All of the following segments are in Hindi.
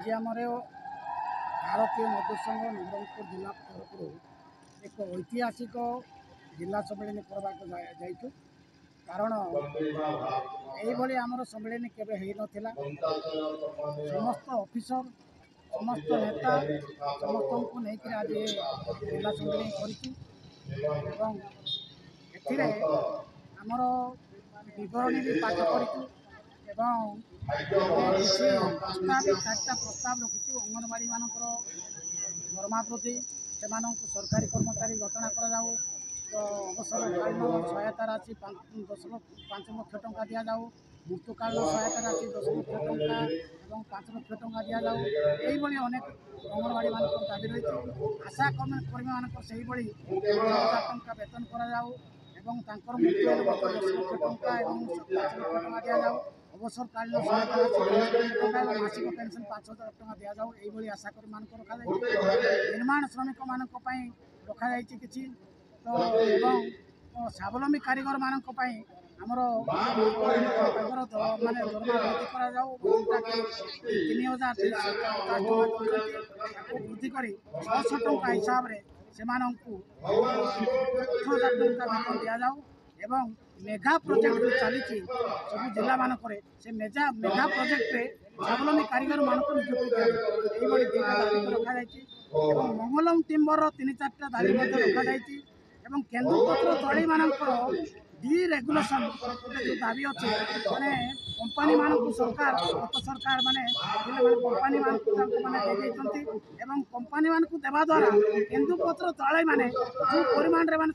आज आमर भारतीय मजदूर संघ नवरंगपुर जिला तरफ एक ऐतिहासिक जिला सम्मेलन करवाक जाइछु। कारण यही आमर सम्मेलन केबे हेई नथिला। समस्त ऑफिसर समस्त नेता समस्त को लेकर आज जिला सम्मेलन करिछु एवं एथिरे आमर विवरणी भी पाठ करिछु एवं प्रस्ताव 4टा प्रस्ताव रखी अंगनवाड़ी मानकर दरमा वृद्धि से सरकारी कर्मचारी घोषणा कर अवसरकालीन सहायता राशि 5 लाख टंका दि जाऊ, मृत्युकालीन सहायता राशि 10 लाख टंका और 5 लाख टंका दि जाऊ। यही अनेक अंगनवाड़ी मान दाबी रही। आशा कर्मी मान से 10,000 टंका वेतन कराऊ एवं मृत्यु 10 लाख टंका और 5 लाख टंका दि जाऊ। अवसरकालीन सहायता राशि 5 लाख टंका मासिक पेंशन 5,000 टंका दि जाऊ। यही आशा कर्मी मान रखा निर्माण श्रमिक मान रखा कि तो स्वावलम्बी कारीगर मान आमर माने दरमा वृद्धि करा 3,350 वृद्धि कर 600 टंका हिसाब से 8,000 टंका वेतन दि जाऊ एवं मेगा प्रोजेक्ट चली सब जिला मानक से मेगा प्रोजेक्ट स्वावलम्बी कारीगर मान नियुक्ति दिया रखा मंगलम टिम्बर 3-4टा दाबी रखा एवं केन्दुपत्र तली मानकर डिरेगुलेशन जो दाबी अच्छे माने कंपनी मान सरकार गत सरकार माने कंपनी मान एवं कंपनी मान देवा द्वारा केन्दुपत्र तले माने जो परिमाण रे माने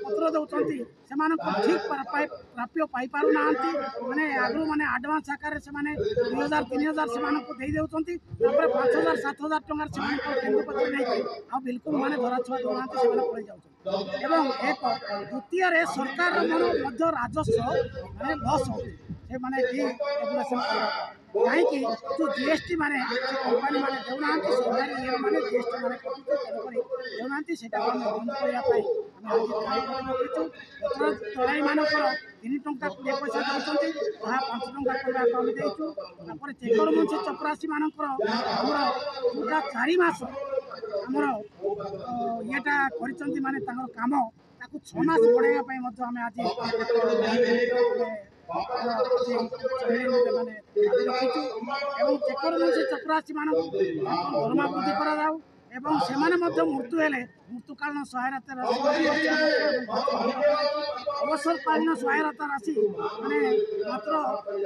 पत्र दौरान ठीक प्राप्य पाई पारु ना माने आगु माने एडवांस आकार से 2,000-3,000 से दे दौरान 5,000-7,000 टंका केन्दुपत्र नहीं आ बिल्कुल माने धरा छुआ दौना पड़े जाऊँ एवं एक द्वितीय सरकार मन राजस्व माने लस हो माने रेगुलेशन कहीं जो जीएसटी माने कंपनी माने देना सरकारी ये माने जीएसटी माने देना से बंद करने तलाई मानकर 3 टंका 20 पैसा दौरान 5 टंका करने देचु चेकर मुंशी चपरासी मानकर जोटा 4 मास आमर येटा करिसंती माने तांगर काम ताकू 6 मास बढ़ाइबा आम आज चेकर मुंशी चपरासी मान दरमा वृद्धि करा एवं से मृत्यु हेले मृत्युकालीन सहायता राशि अवसरकालीन सहायता राशि माने मात्र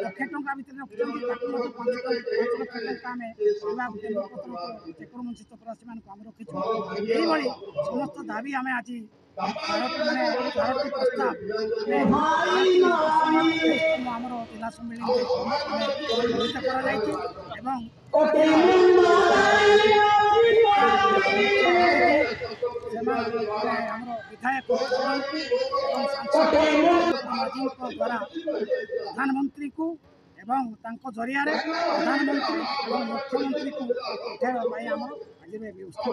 1,00,000 टंका भीतर रखुच्च 5 लाख टंका चेकर मुंशी चपरासी मान रखी यही समस्त दाबी आम आज भारत प्रस्ताव आमर जिला सम्मेलन विधायक द्वारा प्रधानमंत्री को एवं जरिया प्रधानमंत्री और मुख्यमंत्री को उठाइबा आज व्यवस्था